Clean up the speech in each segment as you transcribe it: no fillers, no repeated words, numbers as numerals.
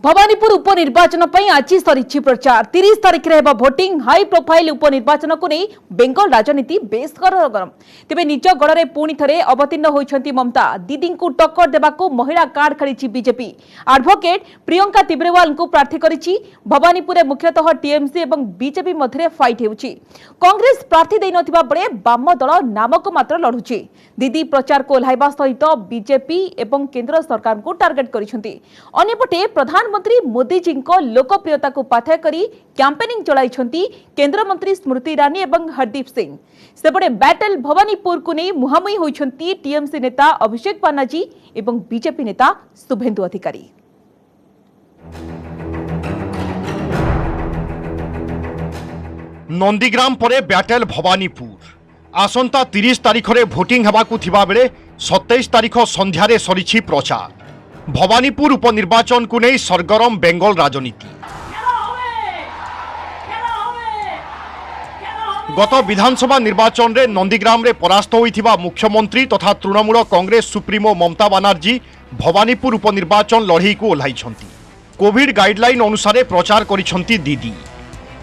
भवानीपुर उपनिर्वाचन आज सरी प्रचार 30 तारिख में भोटिंग हाई प्रोफाइल उपनिर्वाचन को नहीं बेंगल राजनीति बेस गरम तेज निज गढ़ पुणी थे अवतीर्ण होती ममता दीदी को टक्कर देवाक महिला कार्ड खेली बीजेपी एडवोकेट प्रियंका तिब्रेवाल को प्रार्थी करिछि। भवानीपुर मुख्यतः टीएमसी और बीजेपी मध्य फाइट होउछि। कांग्रेस प्रार्थी दे नथिबा बेले वाम दल नामक मात्र लढुछि। दीदी प्रचार को ओह्लाइबा सहित बीजेपी और केंद्र सरकार को टार्गेट करिसेंति। अन्यपटे प्रधानमंत्री मोदी जी को लोकप्रियता को पाथेय करी कैंपेनिंग चलाइछंती केंद्र मंत्री स्मृति ईरानी और हरदीप सिंह। सेपटे बैटल भवानीपुर को नहीं मुहांमुही होइछंती टीएमसी नेता अभिषेक बानार्जी और बीजेपी नेता शुभेंदु अधिकारी। नंदीग्राम परे बैटल भवानीपुर आसंता 30 तारिख में भोटिंग हेबाकु थिबा बेले 27 तारिख संध्यारे सरीछि प्रचार। भवानीपुर उपनिर्वाचन को नहीं सरगरम बेंगल राजनीति। गत विधानसभा निर्वाचन रे नंदीग्राम रे परास्त होइथिबा मुख्यमंत्री तथा तृणमूल कांग्रेस सुप्रीमो ममता बानार्जी भवानीपुर उपनिर्वाचन लड़ई को ओह्लाइछंती। कोविड गाइडलाइन अनुसार प्रचार करिछंती दीदी।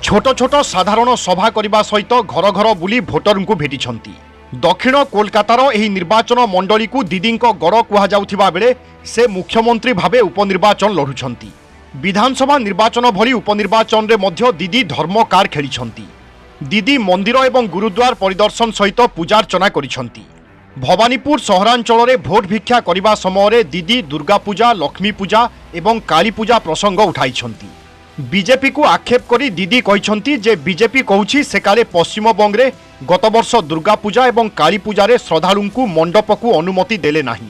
छोट छोट साधारण सभा करने सहित घर घर बुली भोटर को भेटिछंती। दक्षिण कोलकातार एही निर्वाचन मंडली को दीदी गड़ कहुवा बेले से मुख्यमंत्री भावे उपनिर्वाचन लढ़ुछंती। विधानसभा निर्वाचन भली उपनिर्वाचन रे मध्य दीदी धर्म कार्ड खेलिछंती। दीदी मंदिर एवं गुरुद्वार परिदर्शन सहित पूजार्चना करिछंती। भवानीपुर सहरांचल रे भोट भिक्षा करने समय दीदी दुर्गा पूजा लक्ष्मी पूजा एवं काली पूजा प्रसंग उठाइछंती। बीजेपी को आक्षेप करी दीदी कहिछंती जे बीजेपी कहूछि से काले पश्चिमबंग रे गत वर्ष दुर्गा पूजा एवं काली पूजा रे श्रद्धालु को मंडप को अनुमति देले नाही।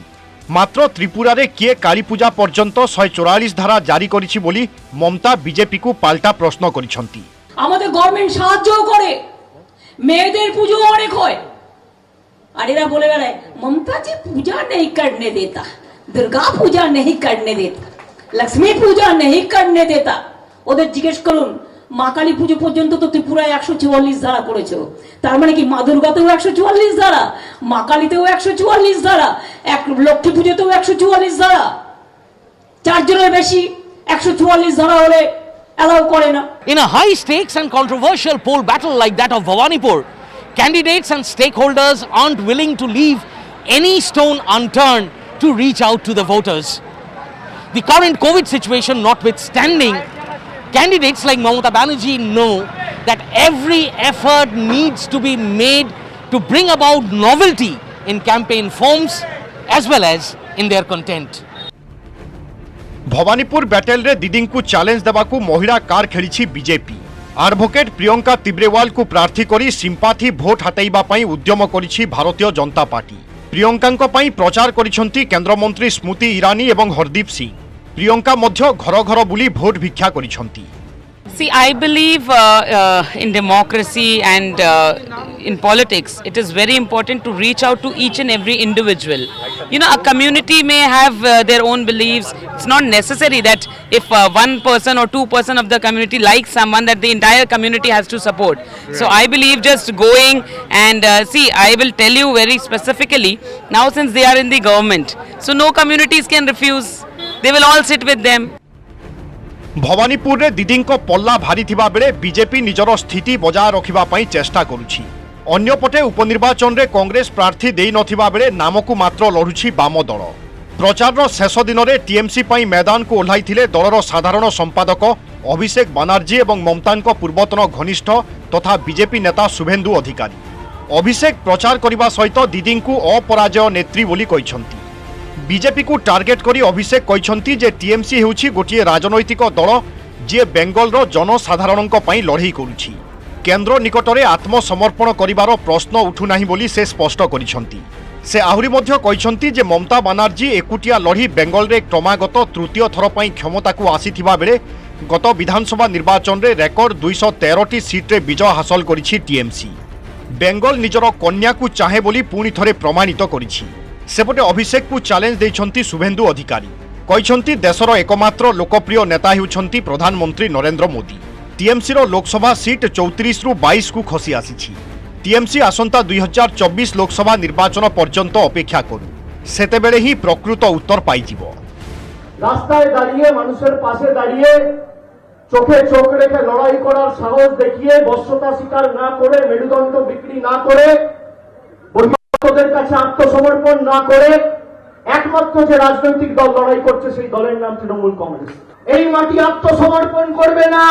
मात्र त्रिपुरा रे किए काली पूजा पर्यंत 144 धारा जारी करिछि बोली ममता बीजेपी को पाल्टा प्रश्न करिछंती। আমাদের গভর্নমেন্ট সাহায্য করে মেয়েদের পুজো অনেক হয় আর এরা বলে বেড়ায় মমতা जी पूजा नहीं करने देता, दुर्गा पूजा नहीं करने देता, लक्ष्मी पूजा नहीं करने देता। ওদের জিজ্ঞেস করুন মা কালী পুজো পর্যন্ত তো ত্রিপুরায় 144 ধারা করেছো, তার মানে কি মা দুর্গাতেও 144 ধারা, মা কালীতেও 144 ধারা, এক লক্ষ্মী পুজোতেও 144 ধারা, চারজনের বেশি 144 ধারা হলে allow করে না। In a high stakes and controversial poll battle like that of Bhawanipur, candidates and stakeholders aren't willing to leave any stone unturned to reach out to the voters. The current COVID situation notwithstanding, candidates like Mamata Banerjee know that every effort needs to be made to bring about novelty in campaign forms as well as in their content. Bhawanipur battle रे दीदी को challenge देवाकू महिला card खेली BJP. Advocate Priyanka तिब्रेवाल को प्रार्थी करी sympathy vote हटाइबा पई उद्यम करिछि भारतीय जनता पार्टी। प्रियंका पई प्रचार करिसंती केंद्र मंत्री स्मृति ईरानी एवं हरदीप सिंह। प्रियंका मध्य घर घर बुली भोट भिक्षा करिसंती। See, I believe in democracy and in politics, it is very important to reach out to each and every individual. You know, a community may have their own beliefs. It's not necessary that if one person or 2% of the community likes someone, that the entire community has to support. So I believe just going and see, I will tell you very specifically, now since they are in the government, so no communities can refuse. They will all sit with them. Bhawanipur रे दीदी पल्ला भारी थिबा बेले BJP निजर स्थिति बजाय रखिबा पई चेष्टा करुछि। अन्यपटे उपनिर्वाचन रे कांग्रेस प्रार्थी देई नथिबा बेले नामकु मात्र लढुछि वाम दल। प्रचार शेष दिन में टीएमसी पई मैदान को ओह्लाइथिले दलर साधारण संपादक अभिषेक बानार्जी और ममता पूर्वतन घनिष्ठ तथा बीजेपी नेता शुभेंदु अधिकारी। अभिषेक प्रचार करने सहित दीदी को अपराजय नेत्री बोली कहिसंती। बीजेपी को टार्गेट करी अभिषेक कहिसंती जे टीएमसी हेउछि गोटिए राजनैतिक दल जे बेंगलर जनसाधारण पई लड़ई करुछि। केंद्र निकटरे आत्मसमर्पण करिवार प्रश्न उठुनाही बोली से स्पष्ट करिसंती। से आहुरी मध्य कहिसंती जे ममता बानार्जी एकुटिया लड़ी बेंगल रे क्रमागत तृतीय थर पई क्षमता को आसीथिबा बेले गत विधानसभा निर्वाचन रे रेकर्ड 213टी सीट रे विजय हासिल करिछि टीएमसी। बेंगल निजर कन्या को चाहे बोली पुणी थरे प्रमाणित करिछि। सेपटे अभिषेक को चैलेंज देइछंती शुभेंदु अधिकारी। कहिसंती देशर एकमात्र लोकप्रिय नेता हेउछंती प्रधानमंत्री नरेंद्र मोदी। टीएमसी रो लोकसभा सीट 34 रु 22 को खसी आसीछि। टीएमसी आसंता 2024 लोकसभा निर्वाचन पर्यंत अपेक्षा करू, सेतेबेले ही प्रकृत उत्तर पाइजिवो। রাস্তায় দাঁড়িয়ে মানুষের পাশে দাঁড়িয়ে চোখে চোখ রেখে লড়াই করার সাহস দেখিয়ে বশ্যতা স্বীকার না করে মেরুদণ্ড বিক্রি না করে বহিঃদের কাছে আত্মসমর্পণ না করে একমাত্র যে রাজনৈতিক দল লড়াই করছে সেই দলের নাম তৃণমূল কংগ্রেস। এই মাটি আত্মসমর্পণ করবে না,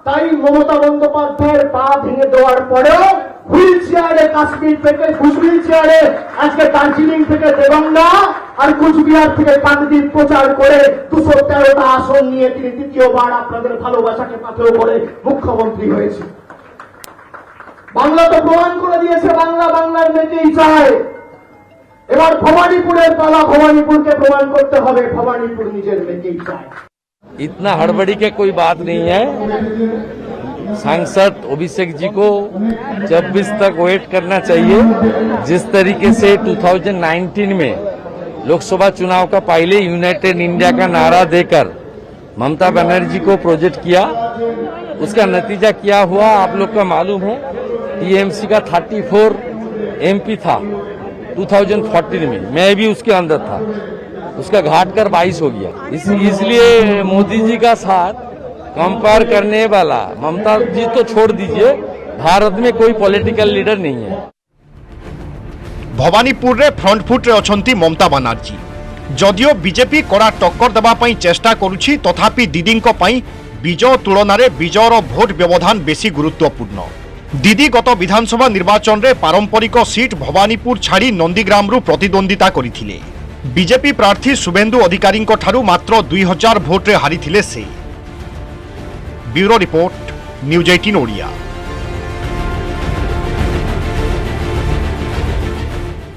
তাই মমতা বন্দ্যোপাধ্যায়ের পা ভেঙে দেওয়ার পরেও হুইল চেয়ারে কাশ্মীর থেকে হুইল চেয়ারে আজকে দার্জিলিং থেকে দেগঙ্গা আর কুচবিহার থেকে কাকদ্বীপ প্রচার করে 213টা আসন নিয়ে তিনি দ্বিতীয়বার আপনাদের ভালোবাসাকে পাথেয় করে মুখ্যমন্ত্রী হয়েছে। বাংলা তো প্রমাণ করে দিয়েছে বাংলা বাংলার মেয়েকেই চায়। এবার ভবানীপুরের পালা, ভবানীপুরকে প্রমাণ করতে হবে ভবানীপুর নিজের মেয়েকেই চায়। इतना हड़बड़ी के कोई बात नहीं है। सांसद अभिषेक जी को 26 तक वेट करना चाहिए। जिस तरीके से 2019 में लोकसभा चुनाव का पहले यूनाइटेड इंडिया का नारा देकर ममता बनर्जी को प्रोजेक्ट किया, उसका नतीजा क्या हुआ आप लोग का मालूम है। टीएमसी का 34 एमपी था 2014 में, मैं भी उसके अंदर था, उसका घाट कर 22 हो गया। इसलिए मोदी जी का साथ कंपेयर करने वाला ममता जी तो छोड़ दीजिए, भारत में कोई पॉलिटिकल लीडर नहीं है। भवानीपुर रे फ्रंट फुट रे अछंती ममता बनर्जी। जदियो बीजेपी कड़ा टक्कर देबा पई चेष्टा करूछि, तथापि दीदींको पई विजय तुलना रे विजयर भोट व्यवधान बेसी गुरुत्वपूर्ण। दीदी गत विधानसभा निर्वाचन रे पारंपरिक सीट भवानीपुर छाड़ी नंदीग्राम रु प्रतिद्वंदिता करिथिले। बीजेपी प्रार्थी शुभेन्दु अधिकारी ठारू मात्र 2000 भोट रे हारिथिले से। Bureau report, news 18 Odia.